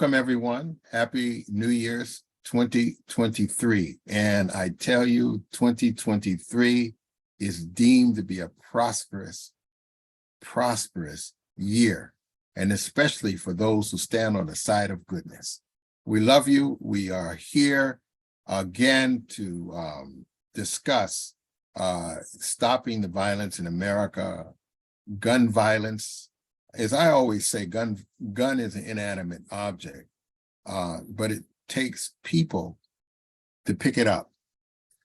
Welcome, everyone. Happy New Year's 2023. And I tell you, 2023 is deemed to be a prosperous year, and especially for those who stand on the side of goodness. We love you. We are here again to discuss stopping the violence in America, gun violence. As I always say, gun is an inanimate object, but it takes people to pick it up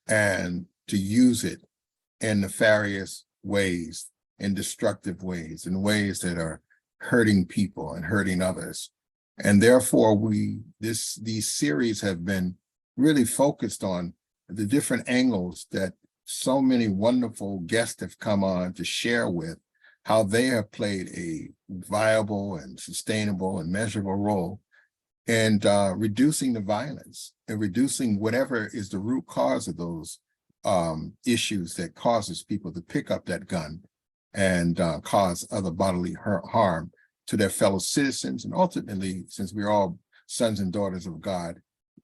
and to use it in nefarious ways, in destructive ways, in ways that are hurting people and hurting others. And therefore, these series have been really focused on the different angles that so many wonderful guests have come on to share with how they have played a viable and sustainable and measurable role in reducing the violence and reducing whatever is the root cause of those issues that causes people to pick up that gun and cause other bodily harm to their fellow citizens, and ultimately, since we're all sons and daughters of God,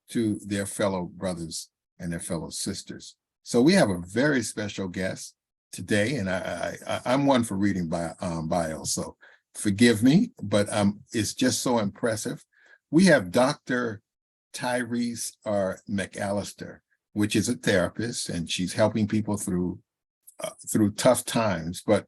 to their fellow brothers and their fellow sisters. So we have a very special guest today, and I'm one for reading bios, so forgive me, but it's just so impressive. We have Dr. Tyreese McAllister, which is a therapist, and she's helping people through tough times. But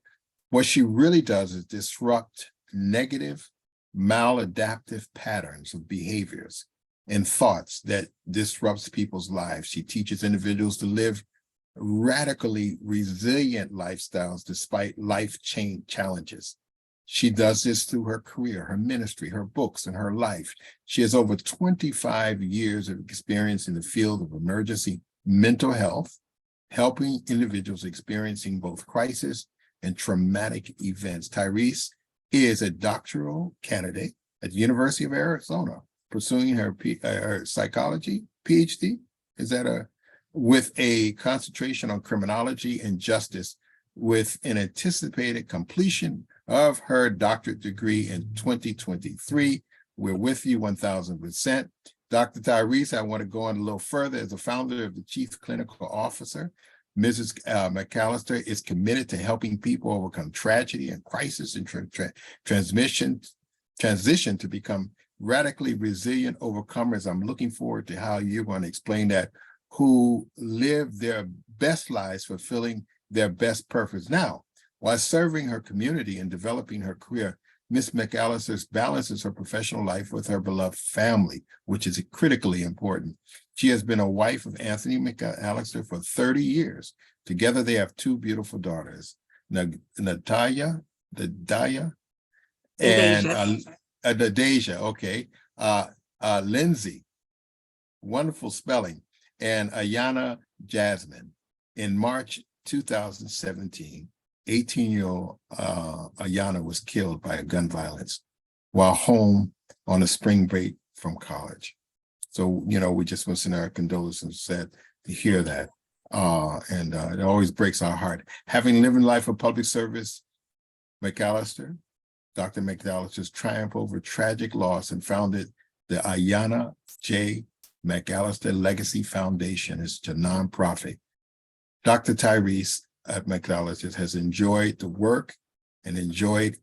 what she really does is disrupt negative, maladaptive patterns of behaviors and thoughts that disrupts people's lives. She teaches individuals to live radically resilient lifestyles despite life challenges. She does this through her career, her ministry, her books, and her life. She has over 25 years of experience in the field of emergency mental health, helping individuals experiencing both crisis and traumatic events. Tyreese is a doctoral candidate at the University of Arizona, pursuing her psychology PhD. With a concentration on criminology and justice, with an anticipated completion of her doctorate degree in 2023. We're with you 1000%. Dr. Tyreese, I want to go on a little further. As the founder of the Chief Clinical Officer, Mrs. McAllister is committed to helping people overcome tragedy and crisis and transition to become radically resilient overcomers. I'm looking forward to how you're going to explain that, who live their best lives fulfilling their best purpose. Now, while serving her community and developing her career, Ms. McAllister balances her professional life with her beloved family, which is critically important. She has been a wife of Anthony McAllister for 30 years. Together, they have two beautiful daughters, Natalia, and Nadeja, okay, Lindsay, wonderful spelling, and Ayana Jasmine. In March 2017, 18-year-old Ayana was killed by a gun violence while home on a spring break from college. So, we just want to send our condolences to hear that. And it always breaks our heart. Having lived a life of public service, Dr. McAllister's triumph over tragic loss and founded the Ayana J. McAllister Legacy Foundation. Is a nonprofit. Dr. Tyreese at McAllister has enjoyed the work and engaged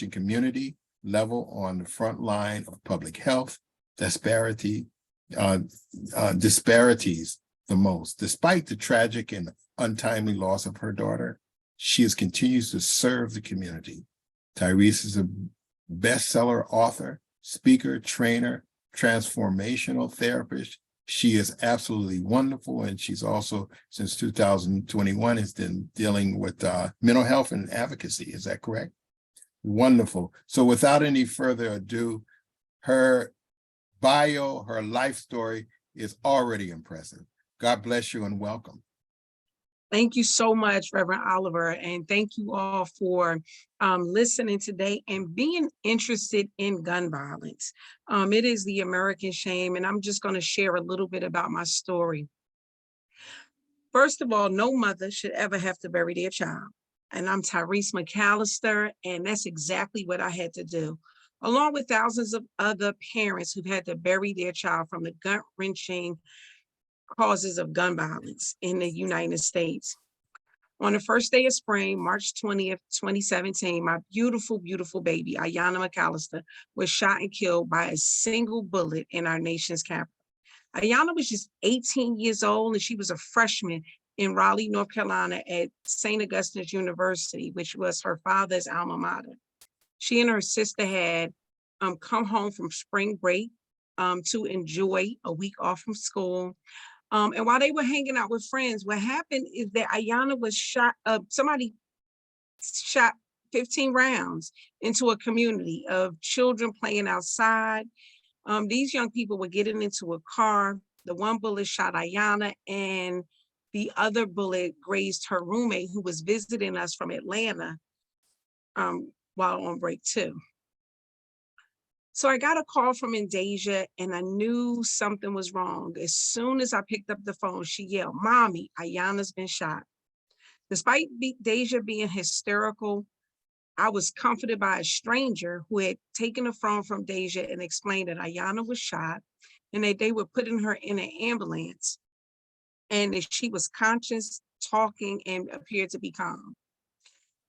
in community level on the front line of public health disparities the most. Despite the tragic and untimely loss of her daughter, she continues to serve the community. Tyreese is a bestseller author, speaker, trainer, transformational therapist. She is absolutely wonderful, and she's also, since 2021, has been dealing with mental health and advocacy. Is that correct? Wonderful. So without any further ado, her bio, her life story is already impressive. God bless you and welcome. Thank you so much, Reverend Oliver, and thank you all for listening today and being interested in gun violence. It is the American shame, and I'm just going to share a little bit about my story. First of all, no mother should ever have to bury their child. And I'm Tyreese McAllister, and that's exactly what I had to do. along with thousands of other parents who've had to bury their child from the gut-wrenching causes of gun violence in the United States. On the first day of spring, March 20th, 2017, my beautiful, beautiful baby, Ayanna McAllister, was shot and killed by a single bullet in our nation's capital. Ayanna was just 18 years old, and she was a freshman in Raleigh, North Carolina at St. Augustine's University, which was her father's alma mater. She and her sister had come home from spring break to enjoy a week off from school. And while they were hanging out with friends, what happened is that Ayanna was shot, somebody shot 15 rounds into a community of children playing outside. These young people were getting into a car. The one bullet shot Ayanna, and the other bullet grazed her roommate who was visiting us from Atlanta while on break too. So I got a call from Deja, and I knew something was wrong. As soon as I picked up the phone, she yelled, "Mommy, Ayanna's been shot." Despite Deja being hysterical, I was comforted by a stranger who had taken the phone from Deja and explained that Ayanna was shot and that they were putting her in an ambulance and that she was conscious, talking, and appeared to be calm.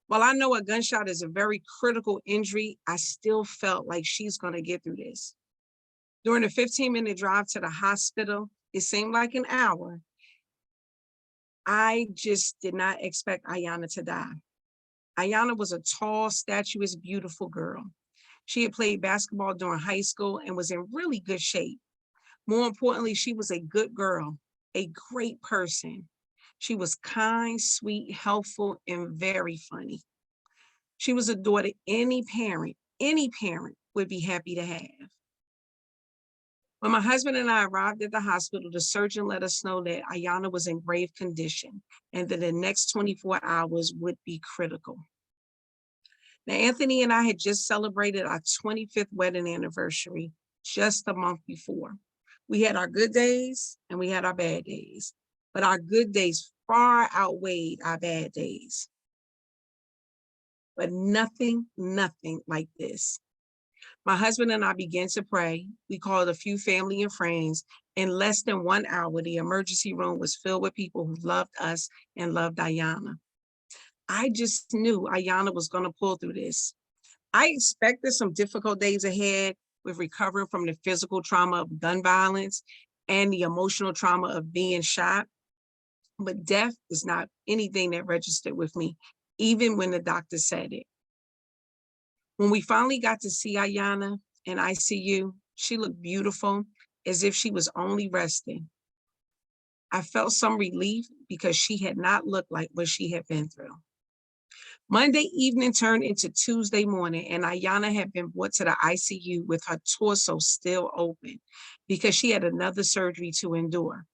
While I know a gunshot is a very critical injury, I still felt like she's going to get through this. During the 15-minute drive to the hospital, it seemed like an hour. I just did not expect Ayanna to die. Ayanna was a tall, statuesque, beautiful girl. She had played basketball during high school and was in really good shape. More importantly, she was a good girl, a great person. She was kind, sweet, helpful, and very funny. She was a daughter any parent would be happy to have. When my husband and I arrived at the hospital, the surgeon let us know that Ayanna was in grave condition and that the next 24 hours would be critical. Now, Anthony and I had just celebrated our 25th wedding anniversary just a month before. We had our good days and we had our bad days, but our good days far outweighed our bad days. But nothing like this. My husband and I began to pray. We called a few family and friends. In less than 1 hour, the emergency room was filled with people who loved us and loved Ayanna. I just knew Ayanna was going to pull through this. I expected some difficult days ahead with recovering from the physical trauma of gun violence and the emotional trauma of being shot. But death is not anything that registered with me, even when the doctor said it. When we finally got to see Ayanna in ICU, she looked beautiful, as if she was only resting. I felt some relief because she had not looked like what she had been through. Monday evening turned into Tuesday morning, and Ayanna had been brought to the ICU with her torso still open because she had another surgery to endure.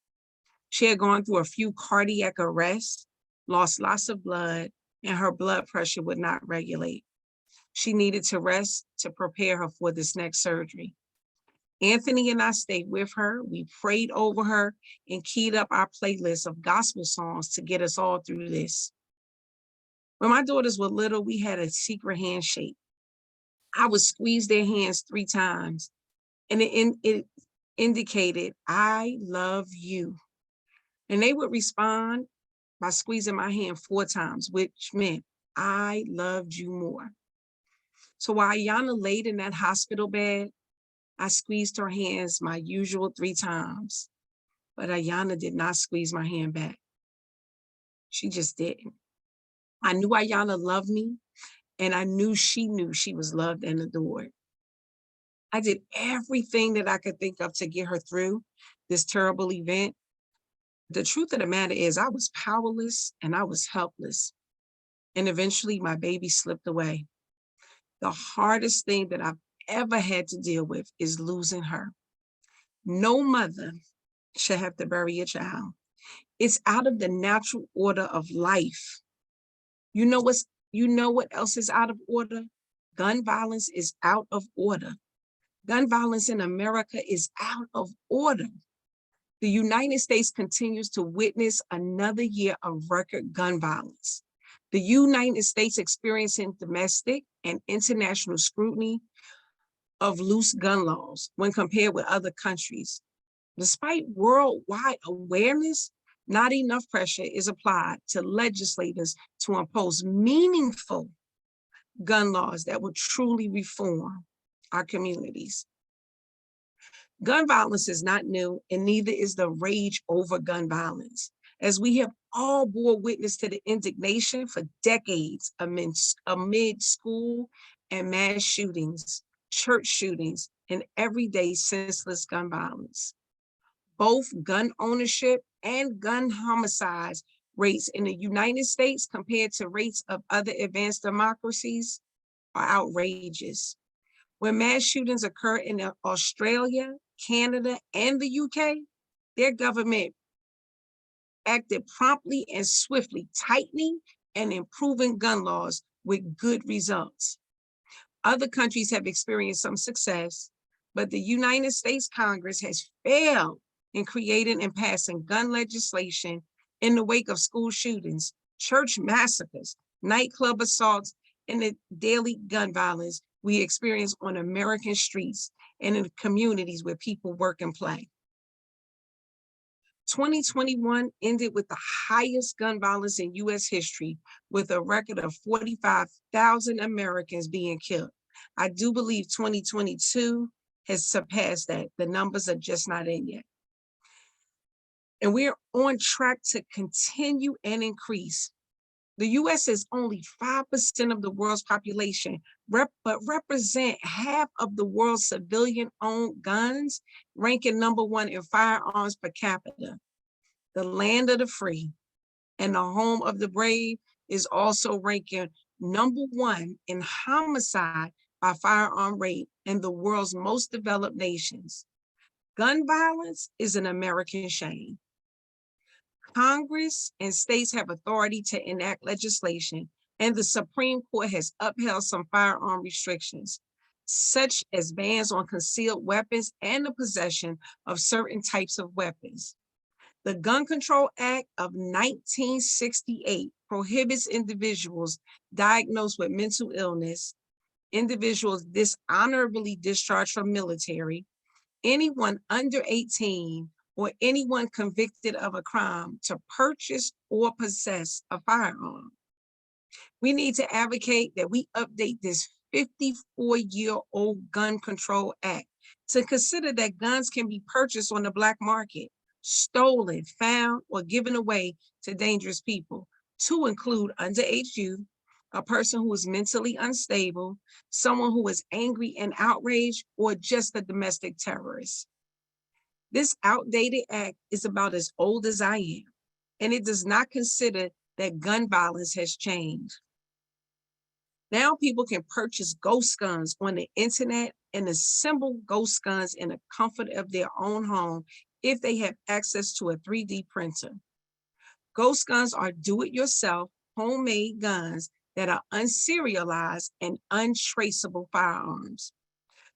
She had gone through a few cardiac arrests, lost lots of blood, and her blood pressure would not regulate. She needed to rest to prepare her for this next surgery. Anthony and I stayed with her. We prayed over her and keyed up our playlist of gospel songs to get us all through this. When my daughters were little, we had a secret handshake. I would squeeze their hands 3 times, and it indicated, "I love you." And they would respond by squeezing my hand 4 times, which meant, "I loved you more." So while Ayanna laid in that hospital bed, I squeezed her hands my usual 3 times, but Ayanna did not squeeze my hand back. She just didn't. I knew Ayanna loved me, and I knew she was loved and adored. I did everything that I could think of to get her through this terrible event. The truth of the matter is I was powerless and I was helpless. And eventually my baby slipped away. The hardest thing that I've ever had to deal with is losing her. No mother should have to bury a child. It's out of the natural order of life. You know what else is out of order? Gun violence is out of order. Gun violence in America is out of order. The United States continues to witness another year of record gun violence. The United States experiencing domestic and international scrutiny of loose gun laws when compared with other countries. Despite worldwide awareness, not enough pressure is applied to legislators to impose meaningful gun laws that will truly reform our communities. Gun violence is not new, and neither is the rage over gun violence, as we have all bore witness to the indignation for decades amid school and mass shootings, church shootings, and everyday senseless gun violence. Both gun ownership and gun homicides rates in the United States compared to rates of other advanced democracies are outrageous. When mass shootings occur in Australia, Canada, and the UK, their government acted promptly and swiftly, tightening and improving gun laws with good results. Other countries have experienced some success, but the United States Congress has failed in creating and passing gun legislation in the wake of school shootings, church massacres, nightclub assaults, and the daily gun violence we experience on American streets and in the communities where people work and play. 2021 ended with the highest gun violence in US history, with a record of 45,000 Americans being killed. I do believe 2022 has surpassed that. The numbers are just not in yet. And we're on track to continue and increase. The US is only 5% of the world's population, but represent half of the world's civilian-owned guns, ranking #1 in firearms per capita. The land of the free and the home of the brave is also ranking #1 in homicide by firearm rate in the world's most developed nations. Gun violence is an American shame. Congress and states have authority to enact legislation, and the Supreme Court has upheld some firearm restrictions, such as bans on concealed weapons and the possession of certain types of weapons. The Gun Control Act of 1968 prohibits individuals diagnosed with mental illness, individuals dishonorably discharged from military, anyone under 18, or anyone convicted of a crime to purchase or possess a firearm. We need to advocate that we update this 54-year-old Gun Control Act to consider that guns can be purchased on the black market, stolen, found, or given away to dangerous people, to include underage youth, a person who is mentally unstable, someone who is angry and outraged, or just a domestic terrorist. This outdated act is about as old as I am, and it does not consider that gun violence has changed. Now people can purchase ghost guns on the internet and assemble ghost guns in the comfort of their own home if they have access to a 3D printer. Ghost guns are do-it-yourself, homemade guns that are unserialized and untraceable firearms.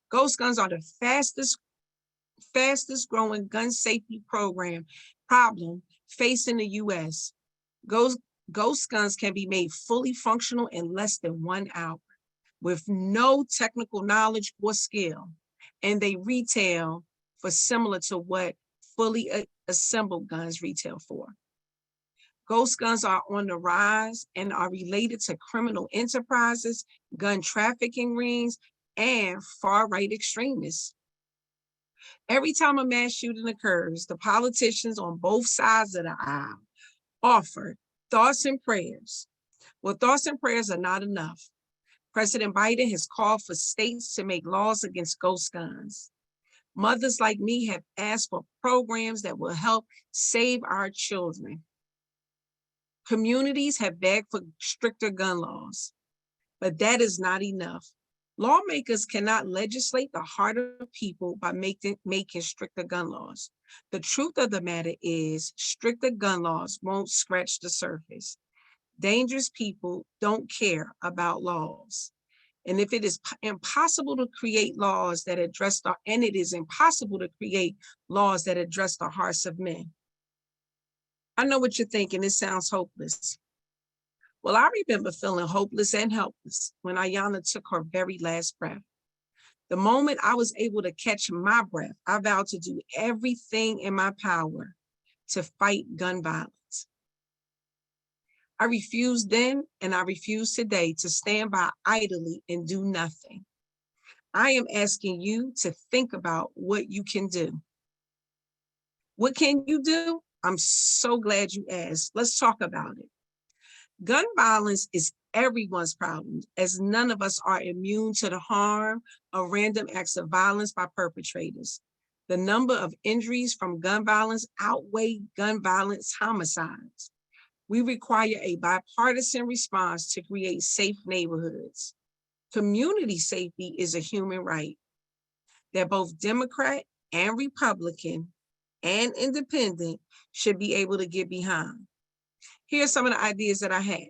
Ghost guns are the fastest growing gun safety problem facing the US. Ghost guns can be made fully functional in less than 1 hour with no technical knowledge or skill, and they retail for similar to what fully assembled guns retail for. Ghost guns are on the rise and are related to criminal enterprises, gun trafficking rings, and far-right extremists. Every time a mass shooting occurs, the politicians on both sides of the aisle offer thoughts and prayers. Well, thoughts and prayers are not enough. President Biden has called for states to make laws against ghost guns. Mothers like me have asked for programs that will help save our children. Communities have begged for stricter gun laws, but that is not enough. Lawmakers cannot legislate the heart of people by making stricter gun laws. The truth of the matter is, stricter gun laws won't scratch the surface. Dangerous people don't care about laws. And if it is impossible to create laws that address it is impossible to create laws that address the hearts of men. I know what you're thinking, it sounds hopeless. Well, I remember feeling hopeless and helpless when Ayanna took her very last breath. The moment I was able to catch my breath, I vowed to do everything in my power to fight gun violence. I refused then and I refuse today to stand by idly and do nothing. I am asking you to think about what you can do. What can you do? I'm so glad you asked. Let's talk about it. Gun violence is everyone's problem, as none of us are immune to the harm of random acts of violence by perpetrators. The number of injuries from gun violence outweigh gun violence homicides. We require a bipartisan response to create safe neighborhoods. Community safety is a human right that both Democrat and Republican and independent should be able to get behind. Here are some of the ideas that I had.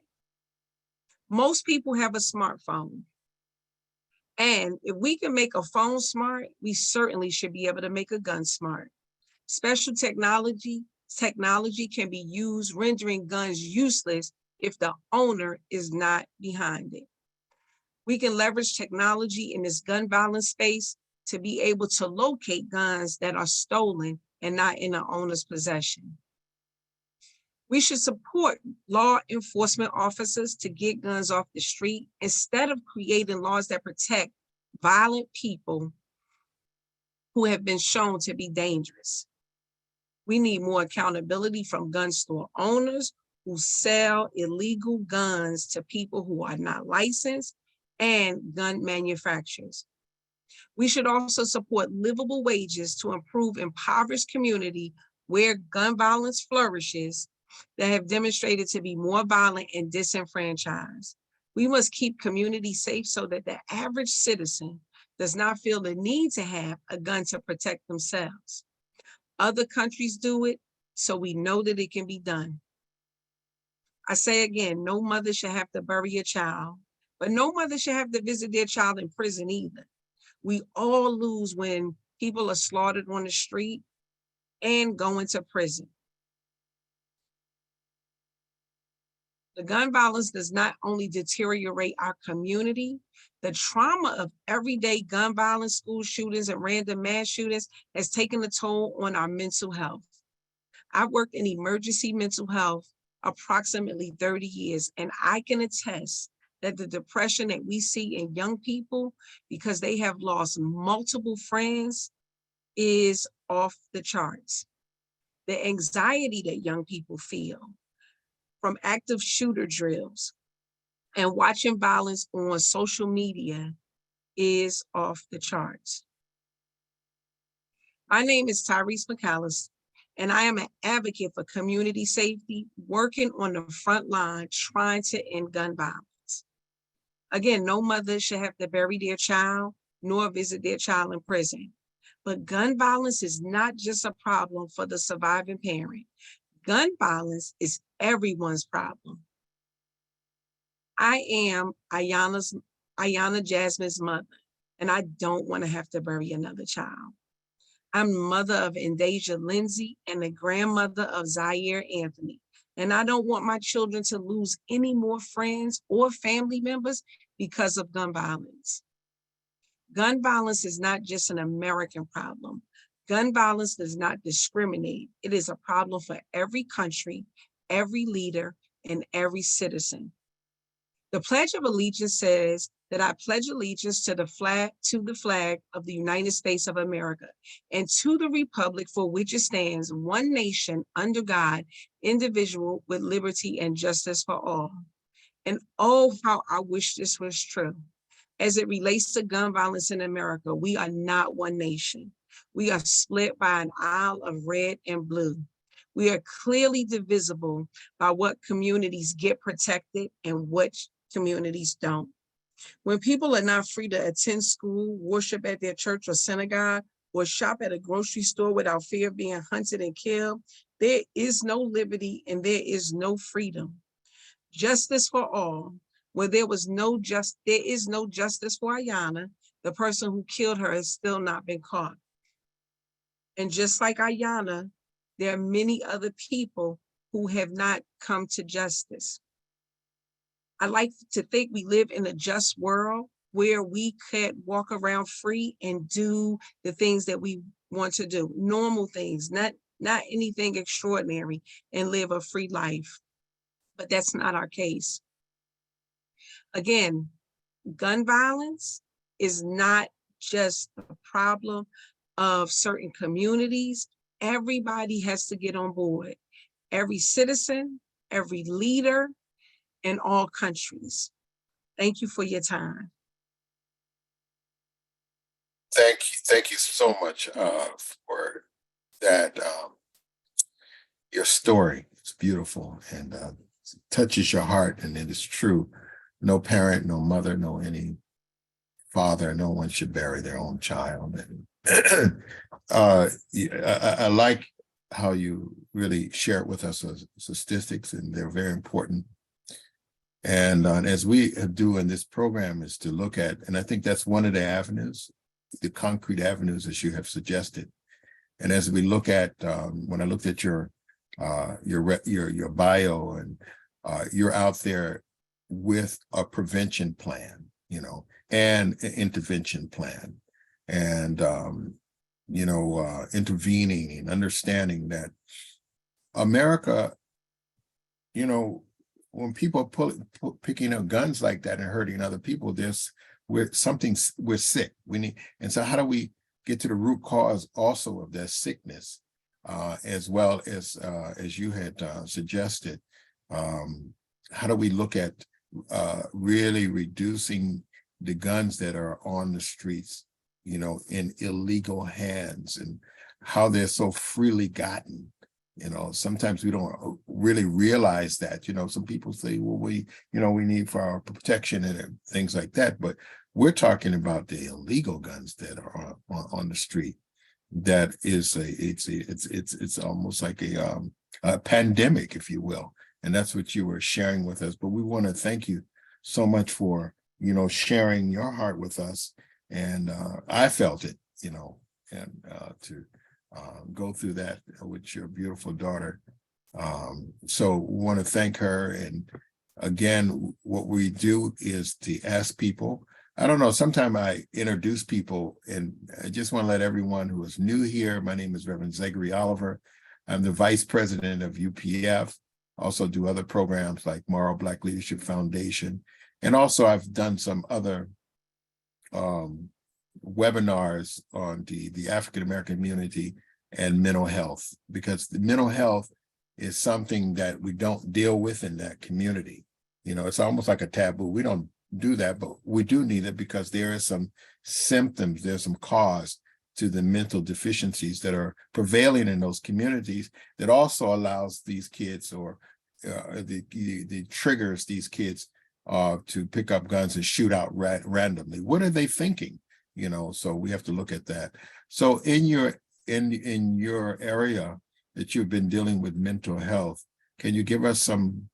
Most people have a smartphone. And if we can make a phone smart, we certainly should be able to make a gun smart. Special technology can be used, rendering guns useless if the owner is not behind it. We can leverage technology in this gun violence space to be able to locate guns that are stolen and not in the owner's possession. We should support law enforcement officers to get guns off the street instead of creating laws that protect violent people who have been shown to be dangerous. We need more accountability from gun store owners who sell illegal guns to people who are not licensed and gun manufacturers. We should also support livable wages to improve impoverished community where gun violence flourishes that have demonstrated to be more violent and disenfranchised. We must keep communities safe so that the average citizen does not feel the need to have a gun to protect themselves. Other countries do it, so we know that it can be done. I say again, no mother should have to bury a child, but no mother should have to visit their child in prison either. We all lose when people are slaughtered on the street and go into prison. The gun violence does not only deteriorate our community, the trauma of everyday gun violence, school shootings, and random mass shootings has taken a toll on our mental health. I've worked in emergency mental health approximately 30 years, and I can attest that the depression that we see in young people because they have lost multiple friends is off the charts. The anxiety that young people feel from active shooter drills and watching violence on social media is off the charts. My name is Tyreese McAllister, and I am an advocate for community safety, working on the front line, trying to end gun violence. Again, no mother should have to bury their child nor visit their child in prison. But gun violence is not just a problem for the surviving parent. Gun violence is everyone's problem. I am Ayana Jasmine's mother, and I don't want to have to bury another child. I'm mother of Indasia Lindsay and the grandmother of Zaire Anthony. And I don't want my children to lose any more friends or family members because of gun violence. Gun violence is not just an American problem. Gun violence does not discriminate. It is a problem for every country, every leader, and every citizen. The Pledge of Allegiance says that I pledge allegiance to the flag of the United States of America and to the republic for which it stands, one nation under God, indivisible with liberty and justice for all. And oh, how I wish this was true. As it relates to gun violence in America, we are not one nation. We are split by an aisle of red and blue. We are clearly divisible by what communities get protected and which communities don't. When people are not free to attend school, worship at their church or synagogue, or shop at a grocery store without fear of being hunted and killed, there is no liberty and there is no freedom. Justice for all. Where there is no justice for Ayana, the person who killed her has still not been caught. And just like Ayana, there are many other people who have not come to justice. I like to think we live in a just world, where we could walk around free and do the things that we want to do, normal things, not anything extraordinary, and live a free life. But that's not our case. Again, gun violence is not just a problem of certain communities. Everybody has to get on board. Every citizen, every leader in all countries. Thank you for your time. Thank you so much for that. Your story is beautiful and touches your heart, and it is true. No parent, no mother, no any father, no one should bury their own child. And I like how you really share it with us as statistics, and they're very important. And as we do in this program is to look at, and I think that's one of the avenues, the concrete avenues as you have suggested. And as we look at, when I looked at your bio, and you're out there with a prevention plan, and an intervention plan, and intervening and understanding that America, when people are picking up guns like that and hurting other people, we're sick. We need, and so how do we get to the root cause also of that sickness, as well as you had suggested? How do we look at really reducing the guns that are on the streets, in illegal hands, and how they're so freely gotten? Sometimes we don't really realize that. Some people say, well, we need for our protection and things like that, but we're talking about the illegal guns that are on the street. That is it's almost like a pandemic, if you will, and that's what you were sharing with us. But we want to thank you so much for sharing your heart with us, and I felt it, and to go through that with your beautiful daughter. So we want to thank her. And again, what we do is to ask people. I don't know, sometimes I introduce people, and I just want to let everyone who is new here, my name is Reverend Zachary Oliver. I'm the Vice President of UPF. Also do other programs like Moral Black Leadership Foundation. And also I've done some other webinars on the African-American community and mental health, because the mental health is something that we don't deal with in that community. It's almost like a taboo. We don't do that, but we do need it because there are some symptoms, there's some cause to the mental deficiencies that are prevailing in those communities that also allows these kids, or the triggers these kids to pick up guns and shoot out randomly. What are they thinking? So we have to look at that. So in your area that you've been dealing with mental health, can you give us some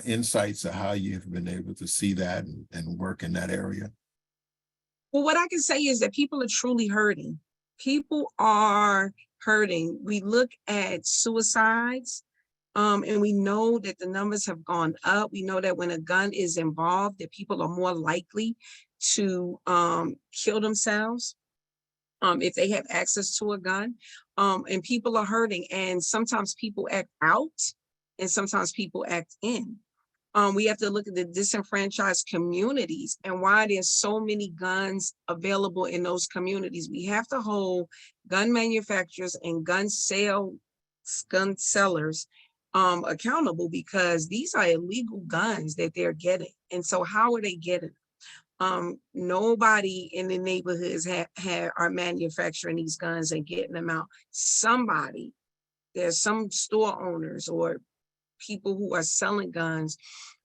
insights of how you've been able to see that and work in that area? Well, what I can say is that people are truly hurting. People are hurting. We look at suicides, and we know that the numbers have gone up. We know that when a gun is involved, that people are more likely to kill themselves if they have access to a gun. And people are hurting, and sometimes people act out and sometimes people act in. We have to look at the disenfranchised communities and why there's so many guns available in those communities. We have to hold gun manufacturers and gun sellers accountable, because these are illegal guns that they're getting. And so how are they getting? Nobody in the neighborhoods are manufacturing these guns and getting them out. There's some store owners or people who are selling guns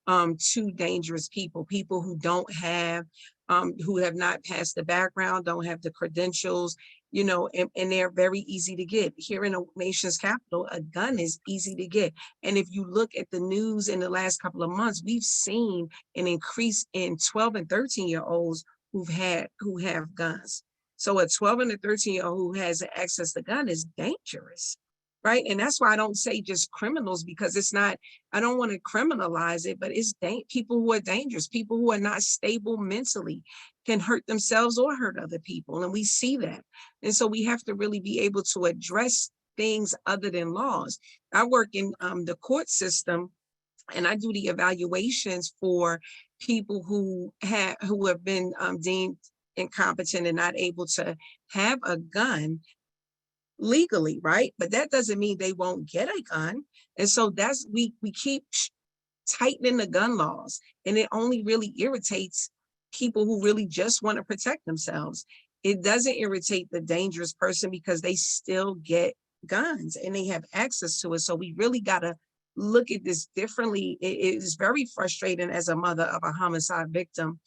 to dangerous people who don't have, who have not passed the background, don't have the credentials, and they're very easy to get. Here in the nation's capital, a gun is easy to get. And if you look at the news in the last couple of months, we've seen an increase in 12 and 13-year-olds who have guns. So a 12 and a 13-year-old who has access to gun is dangerous. Right. And that's why I don't say just criminals, because it's not, I don't want to criminalize it, but it's people who are dangerous, people who are not stable mentally. can hurt themselves or hurt other people. And we see that. And so we have to really be able to address things other than laws. I work in the court system, and I do the evaluations for people who have been deemed incompetent and not able to have a gun legally, right? But that doesn't mean they won't get a gun. And so we keep tightening the gun laws, and it only really irritates people who really just want to protect themselves. It doesn't irritate the dangerous person because they still get guns and they have access to it. So we really got to look at this differently. It is very frustrating as a mother of a homicide victim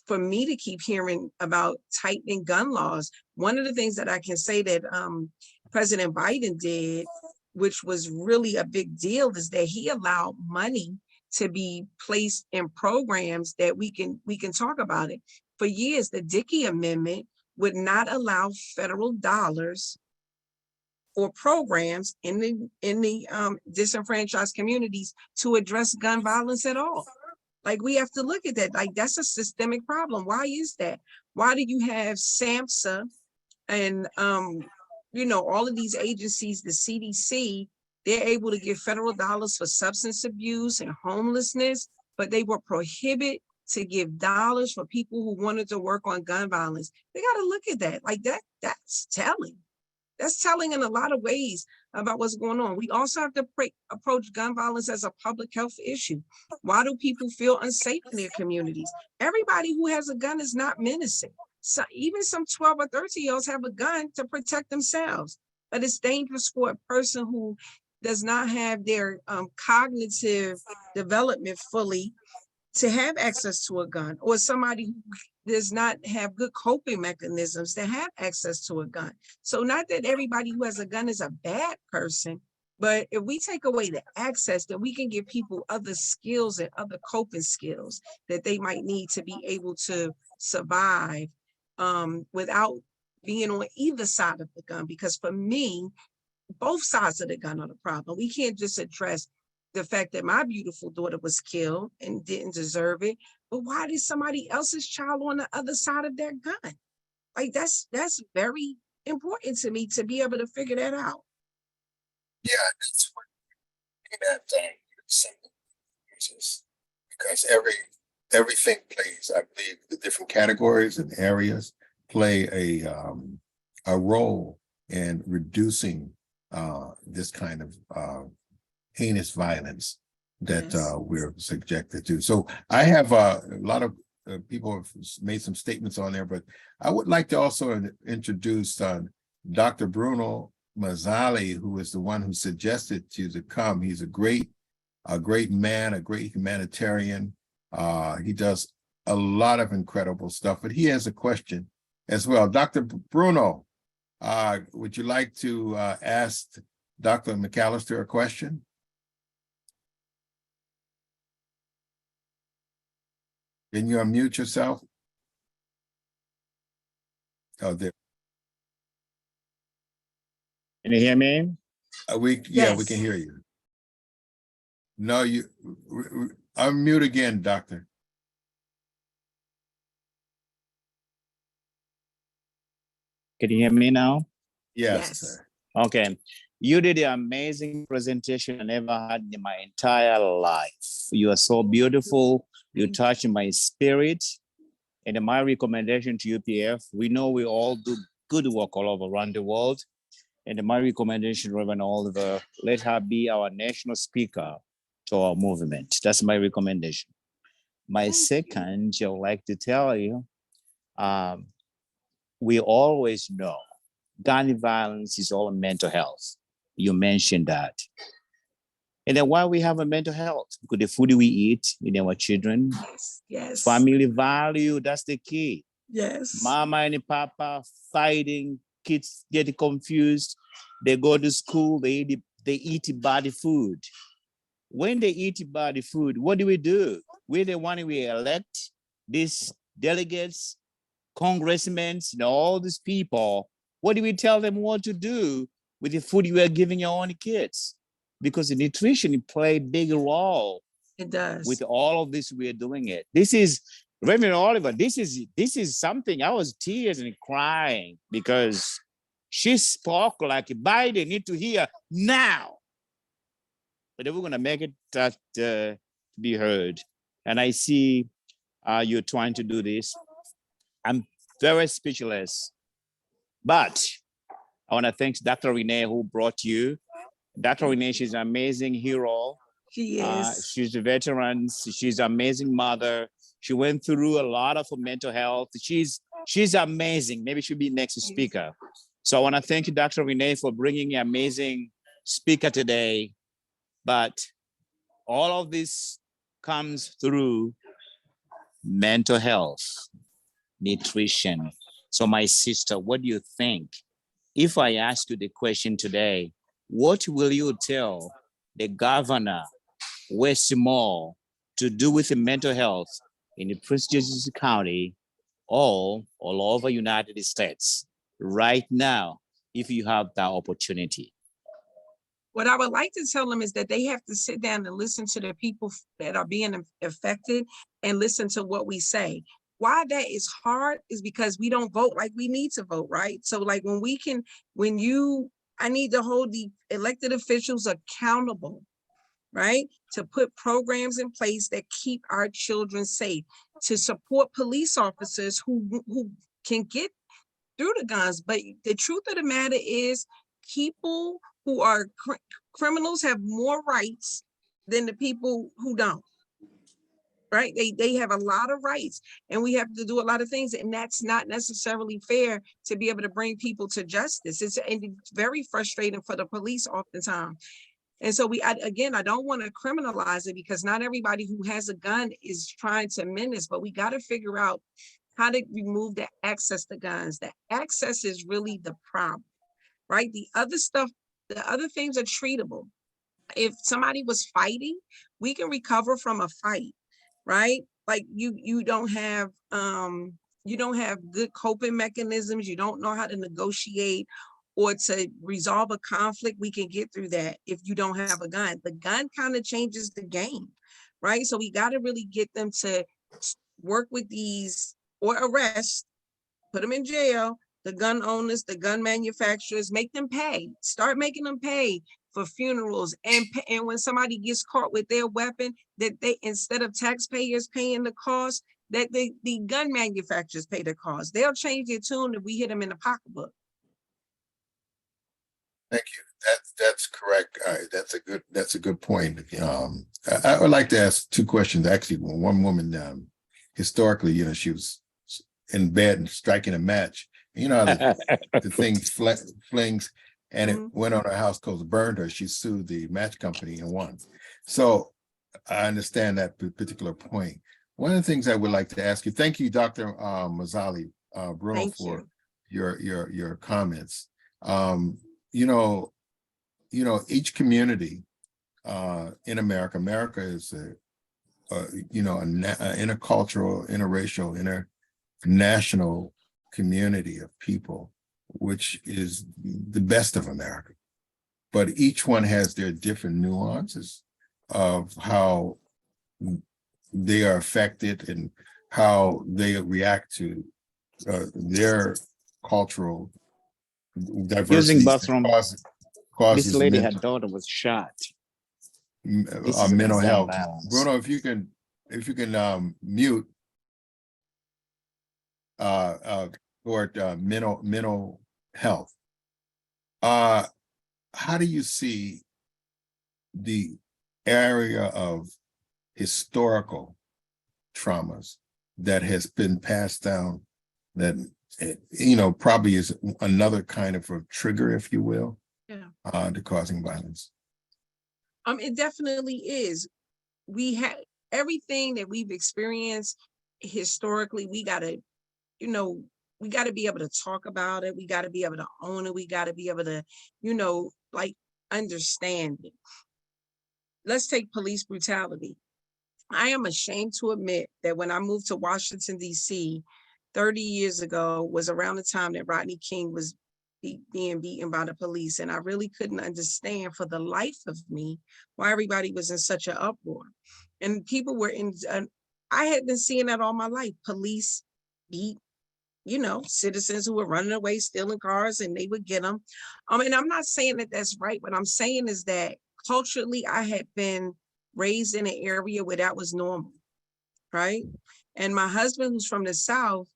for me to keep hearing about tightening gun laws. One of the things that I can say that President Biden did, which was really a big deal, is that he allowed money to be placed in programs that we can talk about it. For years, the Dickey Amendment would not allow federal dollars or programs in the disenfranchised communities to address gun violence at all. Like, we have to look at that. Like, that's a systemic problem. Why is that? Why do you have SAMHSA and all of these agencies, the CDC, they're able to get federal dollars for substance abuse and homelessness, but they were prohibited to give dollars for people who wanted to work on gun violence? They got to look at that. Like, that's telling. That's telling in a lot of ways about what's going on. We also have to approach gun violence as a public health issue. Why do people feel unsafe in their communities? Everybody who has a gun is not menacing. So even some 12 or 13-year-olds have a gun to protect themselves. But it's dangerous for a person who does not have their cognitive development fully to have access to a gun, or somebody who does not have good coping mechanisms to have access to a gun. So not that everybody who has a gun is a bad person, but if we take away the access, then we can give people other skills and other coping skills that they might need to be able to survive without being on either side of the gun. Because for me, both sides of the gun are the problem. We can't just address the fact that my beautiful daughter was killed and didn't deserve it, but why did somebody else's child on the other side of that gun? Like, that's very important to me to be able to figure that out. Yeah, that's what that thing because everything plays. I believe the different categories and areas play a role in reducing this kind of heinous violence that we're subjected to. So I have a lot of people have made some statements on there, but I would like to also introduce Dr. Bruno Mazzali, who is the one who suggested you to come. He's a great man, a great humanitarian. He does a lot of incredible stuff, but he has a question as well. Dr. Bruno, would you like to ask Dr. McAllister a question? Can you unmute yourself? Oh, there. Can you hear me? We can hear you. No, you unmute again, doctor. Can you hear me now? Yes, sir. Okay. You did an amazing presentation I never had in my entire life. You are so beautiful. You touch my spirit. And my recommendation to UPF, we know we all do good work all over around the world. And my recommendation, Reverend Oliver, let her be our national speaker to our movement. That's my recommendation. My second, I would like to tell you, we always know gun violence is all mental health. You mentioned that. And then why we have a mental health? Because the food we eat in our children, yes, family value, that's the key. Yes. Mama and Papa fighting, kids get confused. They go to school, they eat bad food. When they eat bad food, what do? We're the one we elect these delegates, congressmen, all these people. What do we tell them what to do with the food you are giving your own kids? Because the nutrition play a big role. It does. With all of this, we are doing it. This is Reverend Oliver, this is something. I was tears and crying because she spoke like Biden need to hear now. But we're gonna make it that be heard. And I see you're trying to do this. I'm very speechless. But I want to thank Dr. Renee who brought you. Dr. Renee, she's an amazing hero. She is. She's a veteran. She's an amazing mother. She went through a lot of mental health. She's amazing. Maybe she'll be next speaker. So I want to thank you, Dr. Renee, for bringing an amazing speaker today. But all of this comes through mental health, nutrition. So my sister, what do you think? If I ask you the question today, what will you tell the governor, Westmore, to do with the mental health in the prestigious county or all over United States right now, if you have that opportunity? What I would like to tell them is that they have to sit down and listen to the people that are being affected and listen to what we say. Why that is hard is because we don't vote like we need to vote, right? So like I need to hold the elected officials accountable, right? To put programs in place that keep our children safe, to support police officers who can get through the guns. But the truth of the matter is people who are criminals have more rights than the people who don't, right? They have a lot of rights and we have to do a lot of things. And that's not necessarily fair to be able to bring people to justice. It's very frustrating for the police oftentimes. And so I don't want to criminalize it because not everybody who has a gun is trying to menace, but we got to figure out how to remove the access to guns. The access is really the problem, right? The other things are treatable. If somebody was fighting, we can recover from a fight, right? Like you don't have good coping mechanisms. You don't know how to negotiate or to resolve a conflict. We can get through that if you don't have a gun. The gun kind of changes the game, right? So we got to really get them to work with these or arrest, put them in jail, the gun owners, the gun manufacturers, make them pay, start making them pay for funerals. And when somebody gets caught with their weapon, that they, instead of taxpayers paying the cost, that the gun manufacturers pay the cost. They'll change their tune if we hit them in the pocketbook. Thank you. That's correct. That's a good point. I would like to ask two questions. Actually, one woman, historically, she was in bed and striking a match. How the thing flings, and it went on her house, burned her. She sued the match company and won. So I understand that particular point. One of the things I would like to ask you, thank you, Dr. Mazzali Bruno, for your comments. Each community in America is an intercultural, interracial, international community of people, which is the best of America. But each one has their different nuances of how they are affected and how they react to their cultural diversity. Using bathroom, causes this lady, her daughter was shot. Mental health. Bruno, if you can mute toward mental health. How do you see the area of historical traumas that has been passed down that probably is another kind of a trigger, if you will, to causing violence? It definitely is. We have everything that we've experienced historically. We gotta be able to talk about it. We gotta be able to own it. We gotta be able to, understand it. Let's take police brutality. I am ashamed to admit that when I moved to Washington, D.C., 30 years ago was around the time that Rodney King was being beaten by the police. And I really couldn't understand for the life of me why everybody was in such an uproar. And people were I had been seeing that all my life. Police beat, citizens who were running away, stealing cars, and they would get them. And I'm not saying that that's right. What I'm saying is that culturally, I had been raised in an area where that was normal, right? And my husband, who's from the South,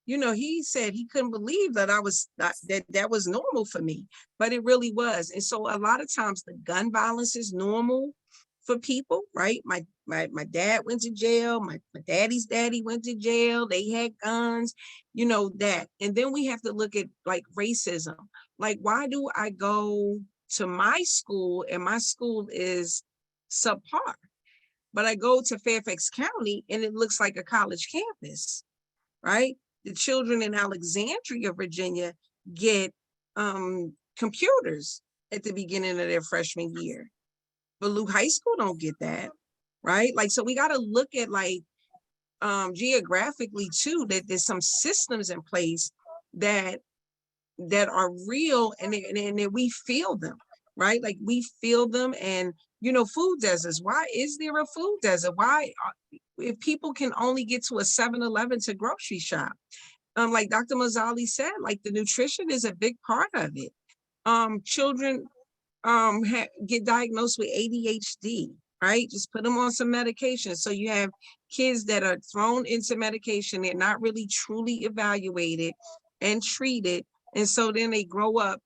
he said he couldn't believe that that was normal for me, but it really was. And so a lot of times the gun violence is normal for people, right? My dad went to jail. My daddy's daddy went to jail. They had guns, that. And then we have to look at like racism. Like, why do I go to my school and my school is subpar? But I go to Fairfax County and it looks like a college campus, right? The children in Alexandria, Virginia get computers at the beginning of their freshman year. But Luke High School don't get that, right? Like, so we got to look at like geographically too, that there's some systems in place that are real and that we feel them, right? Like we feel them. And food deserts. Why is there a food desert? Why, if people can only get to a 7-Eleven to grocery shop? Like Dr. Mazzali said, like the nutrition is a big part of it. Children get diagnosed with ADHD, right? Just put them on some medication. So you have kids that are thrown into medication. They're not really truly evaluated and treated. And so then they grow up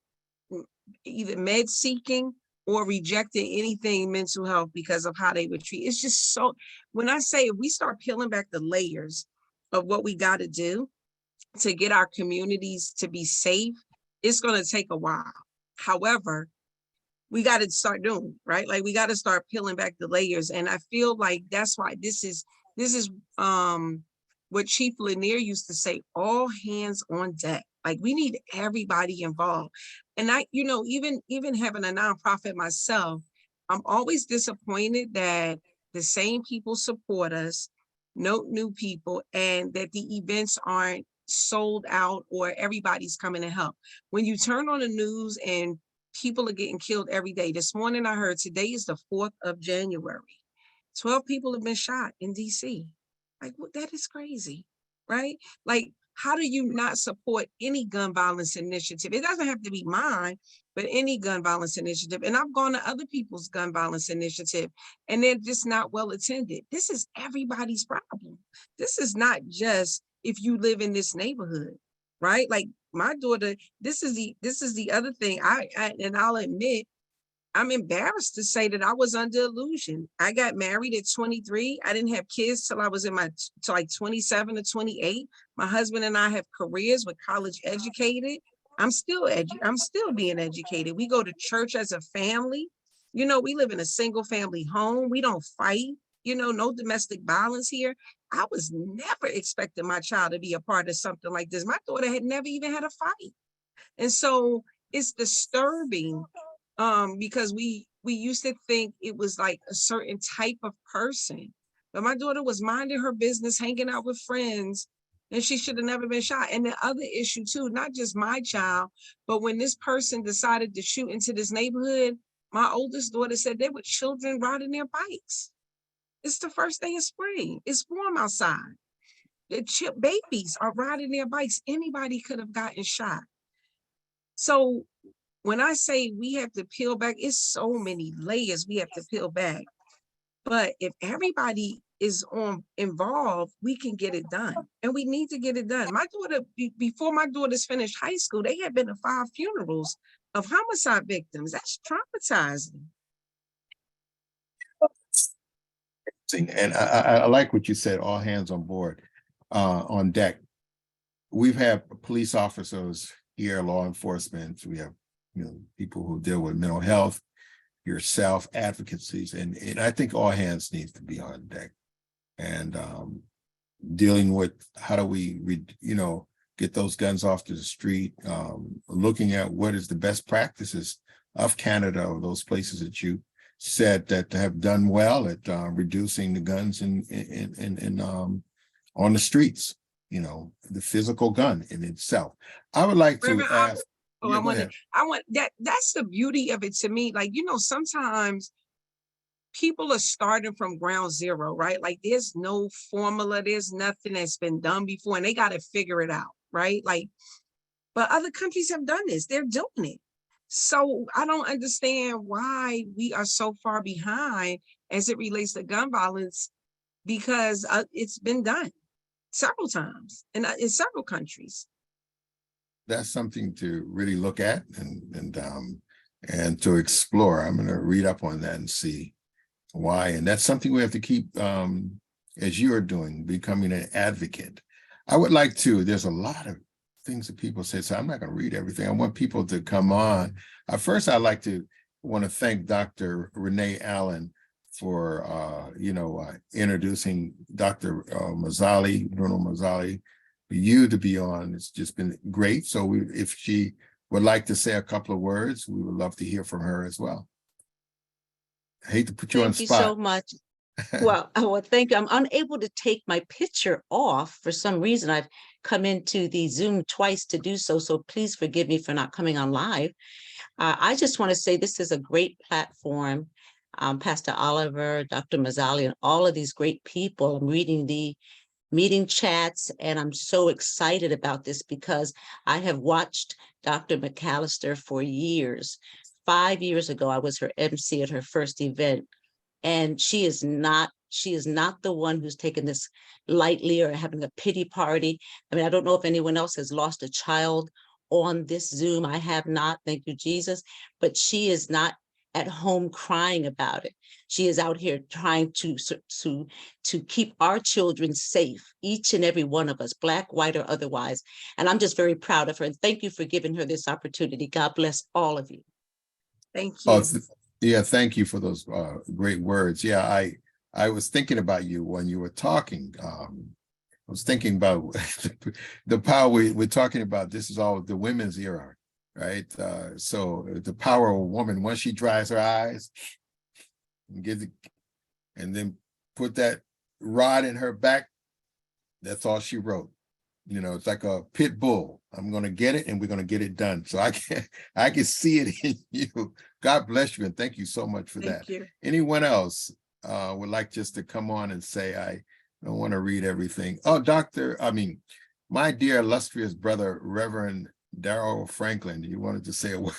either med seeking or rejecting anything mental health because of how they were treated. It's just so, when I say, if we start peeling back the layers of what we got to do to get our communities to be safe, it's going to take a while. However, we got to start doing, right? Like we got to start peeling back the layers. And I feel like that's why this is what Chief Lanier used to say, all hands on deck. Like we need everybody involved. And I, even having a nonprofit myself, I'm always disappointed that the same people support us, no new people, and that the events aren't sold out or everybody's coming to help. When you turn on the news and people are getting killed every day. This morning I heard today is the 4th of January. 12 people have been shot in DC. Like, that is crazy, right? Like, how do you not support any gun violence initiative? It doesn't have to be mine, but any gun violence initiative. And I've gone to other people's gun violence initiative and they're just not well attended. This is everybody's problem. This is not just if you live in this neighborhood, right? Like my daughter, this is the other thing. And I'll admit, I'm embarrassed to say that I was under illusion. I got married at 23. I didn't have kids till I was till like 27 or 28. My husband and I have careers. We're college educated. I'm still being educated. We go to church as a family. We live in a single family home. We don't fight. No domestic violence here. I was never expecting my child to be a part of something like this. My daughter had never even had a fight. And so it's disturbing because we used to think it was like a certain type of person. But my daughter was minding her business, hanging out with friends, and she should have never been shot. And the other issue too, not just my child, but when this person decided to shoot into this neighborhood, my oldest daughter said there were children riding their bikes. It's the first day of spring. It's warm outside. The babies are riding their bikes. Anybody could have gotten shot. So when I say we have to peel back, it's so many layers we have to peel back. But if everybody is involved, we can get it done. And we need to get it done. My daughter, before my daughters finished high school, they had been to 5 funerals of homicide victims. That's traumatizing. And I like what you said, all hands on board, on deck. We've had police officers here, law enforcement. We have, people who deal with mental health, yourself, advocacies, and I think all hands needs to be on deck. And dealing with how do we, get those guns off to the street, looking at what is the best practices of Canada or those places that you said that have done well at reducing the guns in on the streets, the physical gun in itself. I would like to ask. I want that. That's the beauty of it to me. Like, sometimes people are starting from ground zero, right? Like there's no formula, there's nothing that's been done before, and they got to figure it out, right? Like, but other countries have done this, they're doing it. So I don't understand why we are so far behind as it relates to gun violence, because it's been done several times in several countries. That's something to really look at and to explore. I'm going to read up on that and see why. And that's something we have to keep, as you are doing, becoming an advocate. I would like to, there's a lot of things that people say, so I'm not going to read everything. I want people to come on. First, I'd like to want to thank Dr. Renee Allen for, introducing Dr. Mazzali, Bruno Mazzali, for you to be on. It's just been great. So if she would like to say a couple of words, we would love to hear from her as well. I hate to put you on Thank you spot. so much. Well, thank you. I'm unable to take my picture off for some reason. I've come into the Zoom twice to do so, so please forgive me for not coming on live. I just want to say this is a great platform. Pastor Oliver, Dr. Mazzali, and all of these great people. I'm reading the meeting chats, and I'm so excited about this because I have watched Dr. McAllister for years. 5 years ago, I was her MC at her first event. And she is not the one who's taken this lightly or having a pity party. I mean, I don't know if anyone else has lost a child on this Zoom. I have not, thank you, Jesus. But she is not at home crying about it. She is out here trying to keep our children safe, each and every one of us, Black, white, or otherwise. And I'm just very proud of her. And thank you for giving her this opportunity. God bless all of you. Thank you. Yeah, thank you for those great words. Yeah, I was thinking about you when you were talking. I was thinking about the power we're talking about. This is all the women's era, right? So the power of a woman, once she dries her eyes and then put that rod in her back, that's all she wrote. You know, it's like a pit bull. I'm going to get it and we're going to get it done. So I can see it in you. God bless you. And thank you so much for that. You. Anyone else would like just to come on and say, I don't want to read everything. Oh, my dear illustrious brother, Reverend Darrell Franklin, you wanted to say a word?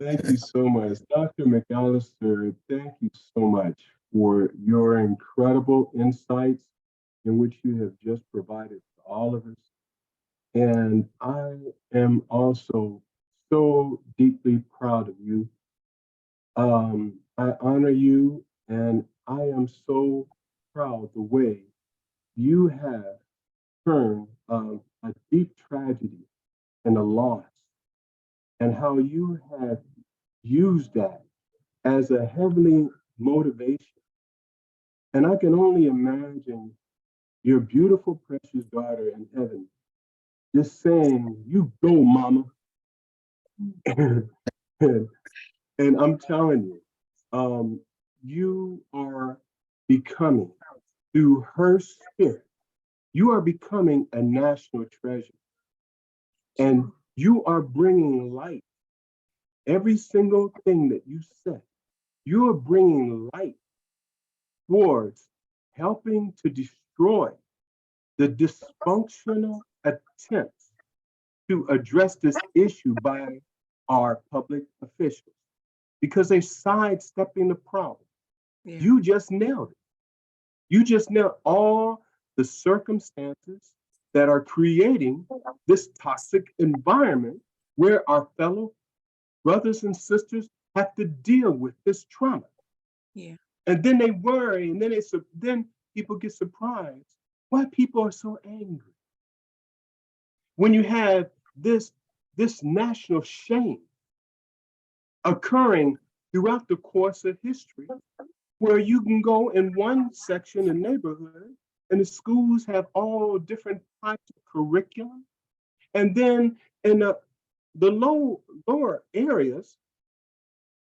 Thank you so much. Dr. McAllister, thank you so much for your incredible insights in which you have just provided to all of us. And I am also so deeply proud of you. I honor you, and I am so proud the way you have turned a deep tragedy and a loss, and how you have used that as a heavenly motivation. And I can only imagine your beautiful, precious daughter in heaven just saying, "You go, mama." And I'm telling you, you are becoming, through her spirit, you are becoming a national treasure. And you are bringing light. Every single thing that you said, you are bringing light towards helping to destroy the dysfunctional attempts to address this issue by our public officials, because they're sidestepping the problem. Yeah. You just nailed it. You just nailed all the circumstances that are creating this toxic environment where our fellow brothers and sisters have to deal with this trauma. Yeah. And then they worry, and then people get surprised why people are so angry. When you have this national shame occurring throughout the course of history, where you can go in one section in neighborhood and the schools have all different types of curriculum. And then in the lower areas,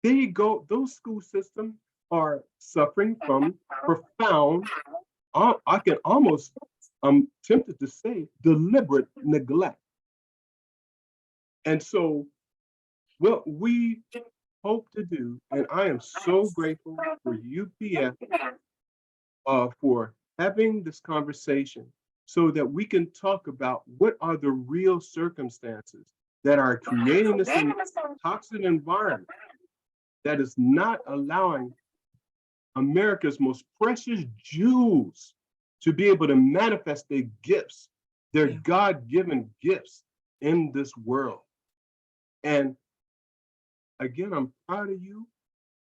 those school systems are suffering from profound, I'm tempted to say, deliberate neglect. And so, well, we hope to do, and I am so grateful for UPF for having this conversation so that we can talk about what are the real circumstances that are creating this toxic environment that is not allowing America's most precious jewels to be able to manifest their gifts, their God-given gifts in this world. And again, I'm proud of you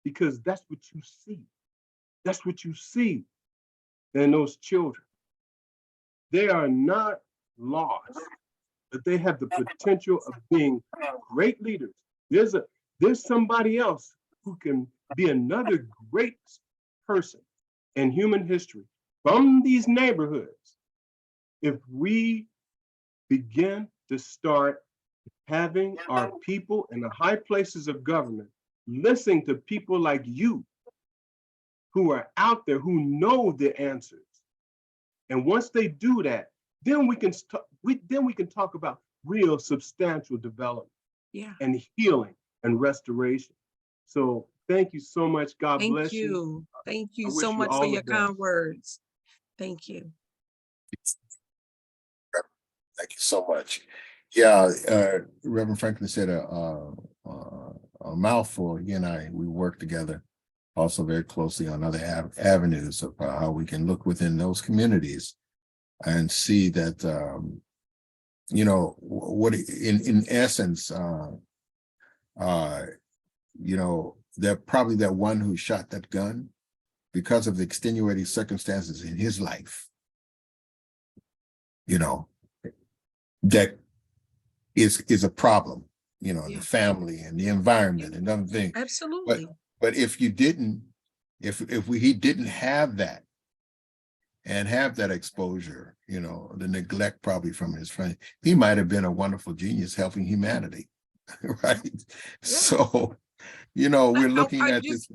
because that's what you see. That's what you see in those children. They are not lost, but they have the potential of being great leaders. There's somebody else who can be another great person in human history from these neighborhoods if we begin to start having our people in the high places of government listening to people like you who are out there who know the answers. And once they do that, then we can talk about real substantial development and healing and restoration. So thank you so much. God bless you. Thank you I so wish you much for all your the best. kind words. Thank you. Thank you so much. Yeah, Reverend Franklin said a mouthful. He and I, we work together also very closely on other avenues of how we can look within those communities and see that, you know, what in essence, you know, that probably that one who shot that gun because of the extenuating circumstances in his life, you know, that is a problem, you know, in the family and the environment and other things. Absolutely. But if you didn't, he didn't have that and have that exposure, you know, the neglect probably from his friend, he might have been a wonderful genius helping humanity, right? Yeah. So, you know, we're looking at this.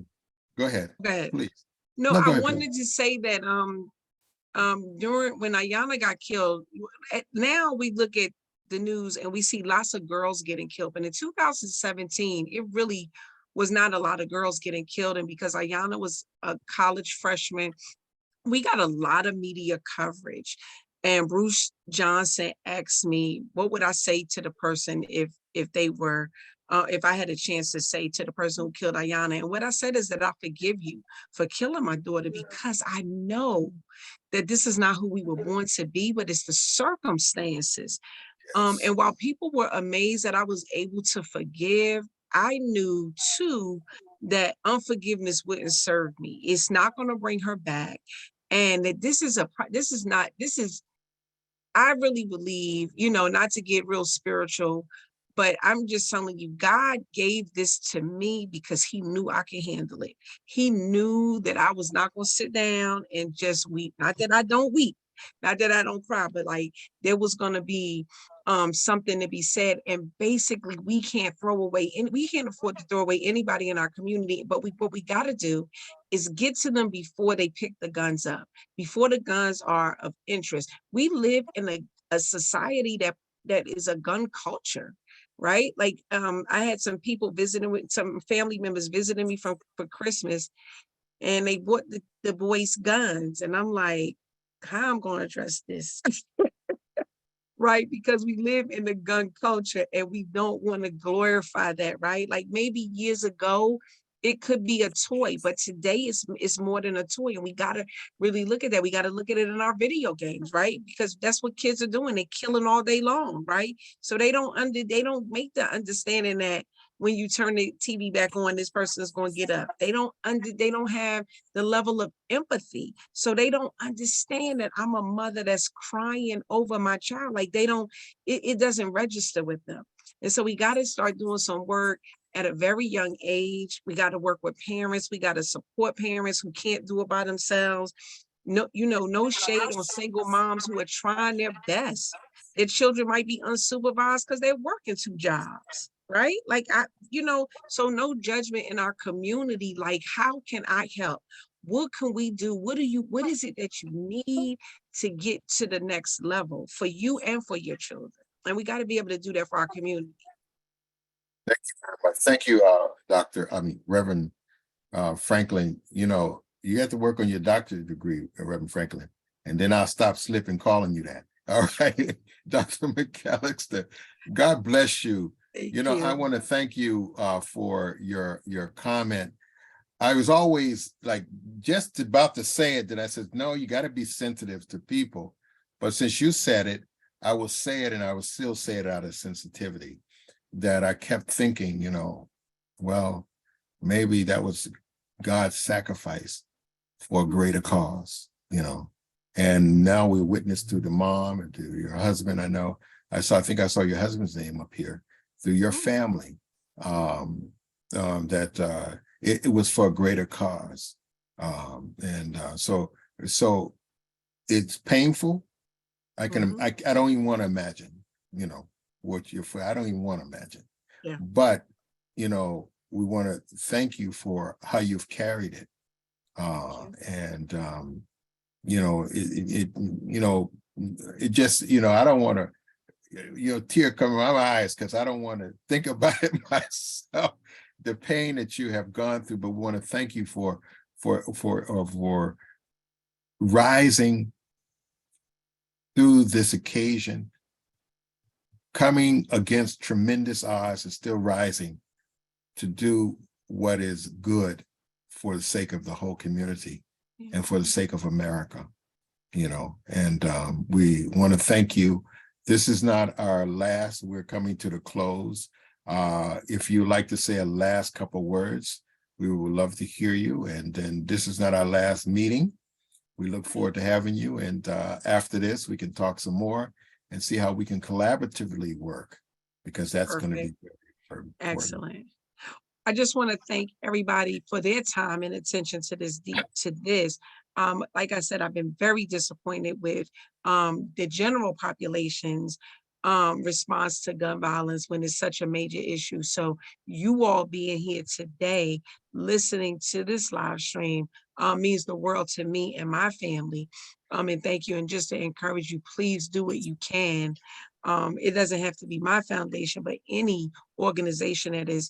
Go ahead. Go ahead. Please. No, go I ahead, wanted to say that during when Ayanna got killed, now we look at the news and we see lots of girls getting killed. But in 2017, it really was not a lot of girls getting killed. And because Ayanna was a college freshman, we got a lot of media coverage. And Bruce Johnson asked me, what would I say to the person if they were, if I had a chance to say to the person who killed Ayanna? And what I said is that I forgive you for killing my daughter because I know that this is not who we were born to be, but it's the circumstances. And while people were amazed that I was able to forgive, I knew too that unforgiveness wouldn't serve me. It's not going to bring her back. And that I really believe, you know, not to get real spiritual, but I'm just telling you, God gave this to me because he knew I could handle it. He knew that I was not going to sit down and just weep. Not that I don't weep, not that I don't cry, but like there was going to be something to be said. And basically we can't we can't afford to throw away anybody in our community, but what we got to do is get to them before they pick the guns up, before the guns are of interest. We live in a society that is a gun culture, right? Like I had some people visiting with some family members visiting me for Christmas, and they bought the boys guns, and I'm like, how I'm going to address this? Right? Because we live in the gun culture and we don't want to glorify that, right? Like maybe years ago, it could be a toy, but today it's more than a toy. And we got to really look at that. We got to look at it in our video games, right? Because that's what kids are doing. They're killing all day long, right? So they don't make the understanding that when you turn the TV back on, this person is going to get up. They don't have the level of empathy. So they don't understand that I'm a mother that's crying over my child. Like it doesn't register with them. And so we got to start doing some work at a very young age. We got to work with parents. We got to support parents who can't do it by themselves. No, no shade on single moms who are trying their best. Their children might be unsupervised because they're working 2 jobs, right? Like so no judgment in our community. Like, how can I help? What can we do? What is it that you need to get to the next level for you and for your children? And we got to be able to do that for our community. Thank you very much. Thank you, Reverend Franklin. You know, you have to work on your doctorate degree, Reverend Franklin, and then I'll stop slipping calling you that. All right, Dr. McAllister, God bless you. Thank You know, I you. want to thank you for your comment. I was always like just about to say it, that I said, no, you got to be sensitive to people. But since you said it, I will say it, and I will still say it out of sensitivity, that I kept thinking, you know, well, maybe that was God's sacrifice for a greater cause, you know. And now we witness to the mom and to your husband. I think I saw your husband's name up here, through your family, that it was for a greater cause. So it's painful. I don't even want to imagine, you know, what you're for. I don't even want to imagine. Yeah. But, you know, we want to thank you for how you've carried it. You know, it just, you know, I don't want to, you know, tear coming out of my eyes, because I don't want to think about it myself, the pain that you have gone through. But we want to thank you for rising through this occasion, coming against tremendous odds and still rising to do what is good for the sake of the whole community and for the sake of America, you know. And we want to thank you. This is not our last. We're coming to the close. If you'd like to say a last couple words, we would love to hear you. And then this is not our last meeting. We look forward to having you. And after this, we can talk some more and see how we can collaboratively work, because that's going to be very important. Excellent. I just want to thank everybody for their time and attention to this. Like I said, I've been very disappointed with the general population's response to gun violence when it's such a major issue. So you all being here today, listening to this live stream, means the world to me and my family. And thank you. And just to encourage you, please do what you can. It doesn't have to be my foundation, but any organization that is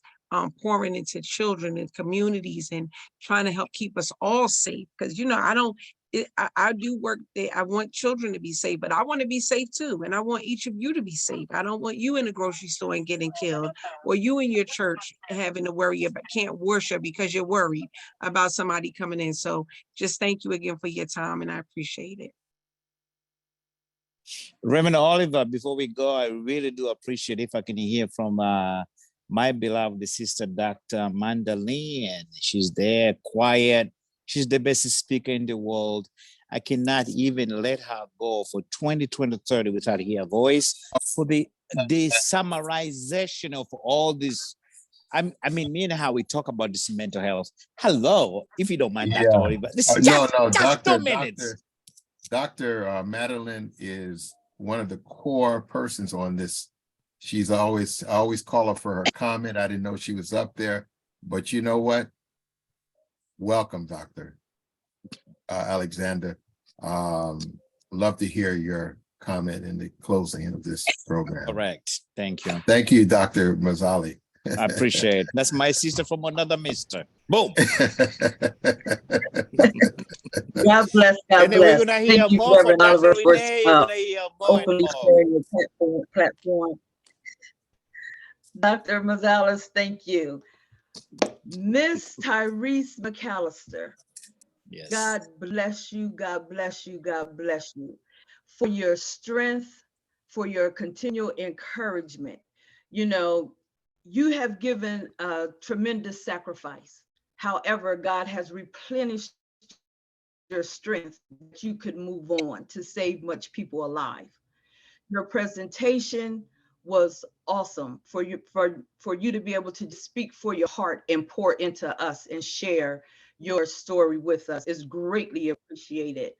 pouring into children and communities and trying to help keep us all safe. Because, you know, I do work there. I want children to be safe, but I want to be safe too. And I want each of you to be safe. I don't want you in the grocery store and getting killed, or you in your church having to worry about, can't worship because you're worried about somebody coming in. So just thank you again for your time, and I appreciate it. Reverend Oliver, before we go, I really do appreciate if I can hear from my beloved sister, Dr. Mandalene, and she's there, quiet. She's the best speaker in the world. I cannot even let her go for 2020, 30 without her voice. For the summarization of all this, I mean, me and how we talk about this mental health. Hello, if you don't mind, Dr. Oliver. This is just 2 minutes. Dr. Madeline is one of the core persons on this. I always call her for her comment. I didn't know she was up there, but you know what? Welcome, Dr. Alexander. Love to hear your comment in the closing of this program. Correct. Thank you. Thank you, Dr. Mazzali. I appreciate it. That's my sister from another mister. Boom. God bless. God And then bless. we're gonna hear Thank you, more from Reverend Dr. Oliver, for Renee. We're gonna hear more and openly more. sharing your platform. Dr. Mazalis, thank you. Miss Tyreese McAllister, Yes. God bless you, God bless you, God bless you for your strength, for your continual encouragement. You know, you have given a tremendous sacrifice. However, God has replenished your strength that you could move on to save much people alive. Your presentation was awesome for you to be able to speak for your heart and pour into us and share your story with us is greatly appreciated.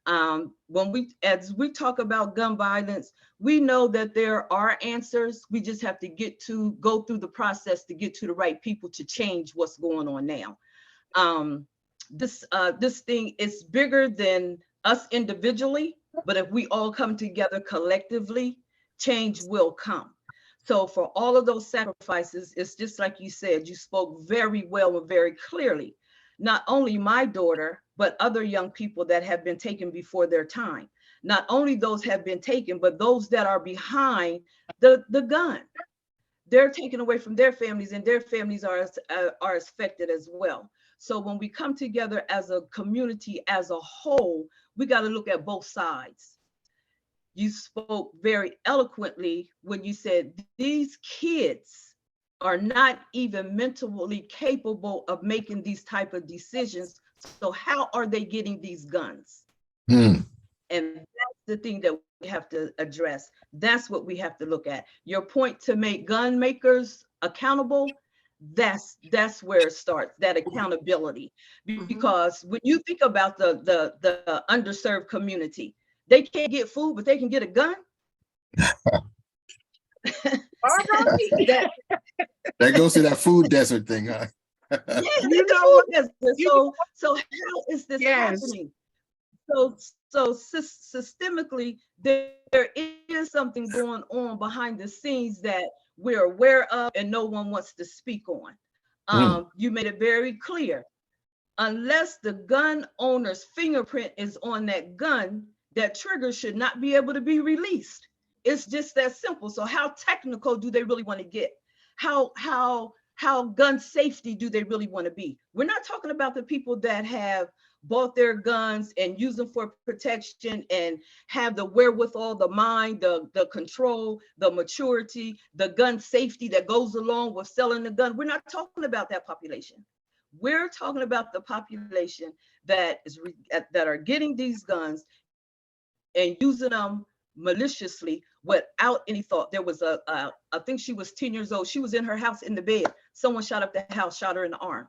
As we talk about gun violence, we know that there are answers. We just have to go through the process to get to the right people to change what's going on now. This thing is bigger than us individually, but if we all come together collectively, change will come. So for all of those sacrifices, it's just like you said, you spoke very well and very clearly. Not only my daughter, but other young people that have been taken before their time. Not only those have been taken, but those that are behind the gun. They're taken away from their families, and their families are affected as well. So when we come together as a community, as a whole, we got to look at both sides. You spoke very eloquently when you said these kids are not even mentally capable of making these type of decisions. So how are they getting these guns? Hmm. And that's the thing that we have to address. That's what we have to look at. Your point to make gun makers accountable, that's where it starts, that accountability. Because when you think about the underserved community, they can't get food, but they can get a gun. That, There goes to that food desert thing, huh? yeah, you know what? So how is this Yes. happening? So systemically, there is something going on behind the scenes that we're aware of and no one wants to speak on. You made it very clear. Unless the gun owner's fingerprint is on that gun, that trigger should not be able to be released. It's just that simple. So how technical do they really want to get? How gun safety do they really want to be? We're not talking about the people that have bought their guns and use them for protection and have the wherewithal, the mind, the control, the maturity, the gun safety that goes along with selling the gun. We're not talking about that population. We're talking about the population that are getting these guns and using them maliciously without any thought. There was I think she was 10 years old. She was in her house in the bed. Someone shot up the house, shot her in the arm.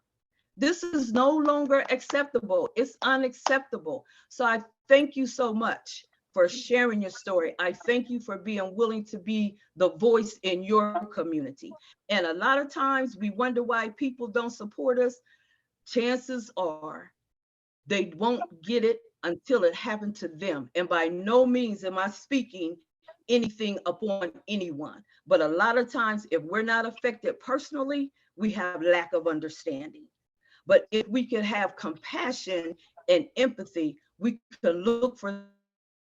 This is no longer acceptable. It's unacceptable. So I thank you so much for sharing your story. I thank you for being willing to be the voice in your community. And a lot of times we wonder why people don't support us. Chances are they won't get it until it happened to them. And by no means am I speaking anything upon anyone. But a lot of times, if we're not affected personally, we have lack of understanding. But if we can have compassion and empathy, we can look for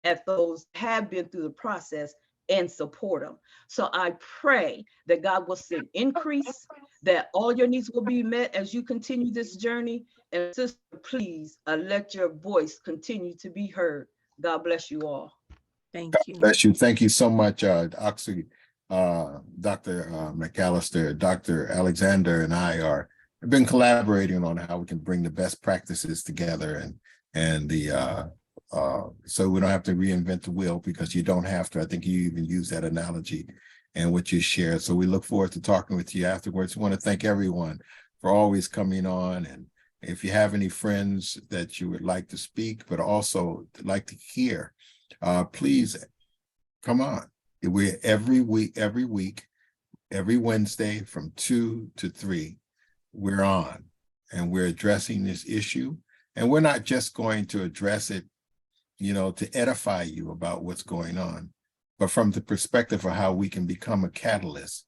at those have been through the process and support them. So I pray that God will send increase, that all your needs will be met as you continue this journey. And sister, please let your voice continue to be heard. God bless you all. Thank you. Bless you. Thank you so much, Dr. McAllister. Dr. Alexander and I have been collaborating on how we can bring the best practices together and the so we don't have to reinvent the wheel, because you don't have to. I think you even use that analogy and what you shared. So we look forward to talking with you afterwards. We want to thank everyone for always coming on. And if you have any friends that you would like to speak, but also like to hear, please come on. We're every week, every Wednesday from 2 to 3, we're on and we're addressing this issue. And we're not just going to address it, to edify you about what's going on, but from the perspective of how we can become a catalyst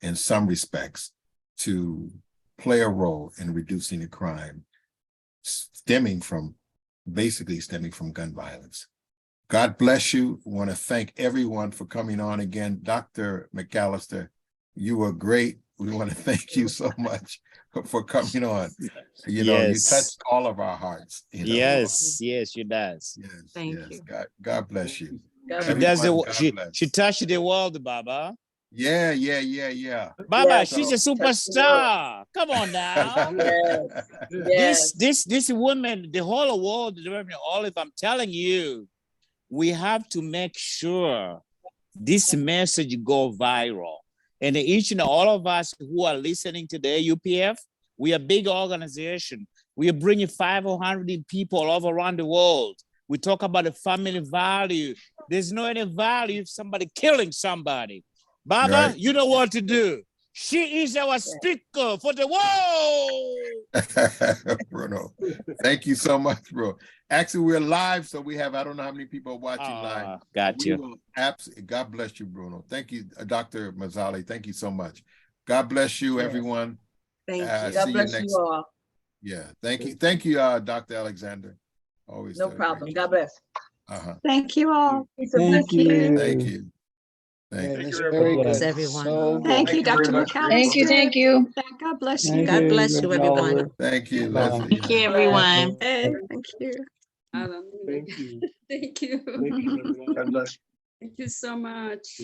in some respects to play a role in reducing the crime stemming from gun violence. God bless you. I want to thank everyone for coming on again. Dr. McAllister, you were great. We want to thank you so much for coming on. You touched all of our hearts. Yes, she does. Yes, Thank yes. you. God bless you. She does she touched the world, Baba. Yeah. Baba, Yes. she's a superstar. Come on now. Yes. This woman, the whole world, Olive, I'm telling you, we have to make sure this message go viral. And each and all of us who are listening today, UPF, we are a big organization. We are bringing 500 people all over around the world. We talk about the family value. There's no any value if somebody killing somebody. Baba, Right. you know what to do. She is our speaker for the world. Bruno, thank you so much, bro. Actually, we're live, so we have, I don't know how many people are watching live. Got We you. will absolutely, God bless you, Bruno. Thank you, Dr. Mazzali. Thank you so much. God bless you, Yes. everyone. Thank you. See God you bless next. you all. Yeah, thank you. Thank you, Dr. Alexander. Always No do a great problem. job. God bless. Thank you all. Peace and blessings. Thank you. Thank you. Thank Yeah, you. that's very Thanks, good. everyone. So Thank good. you, Dr. McAllister. Thank you. God bless Thank you. God you, bless Miss you, everyone. Oliver. Thank you, Bye. Leslie. Thank you, Yeah. everyone. Hey, thank you. Thank you. Thank you. Thank you, Reverend. God bless. Thank you so much.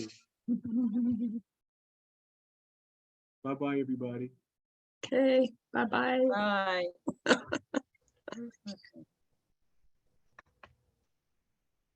Bye-bye, everybody. Okay, bye-bye. Bye.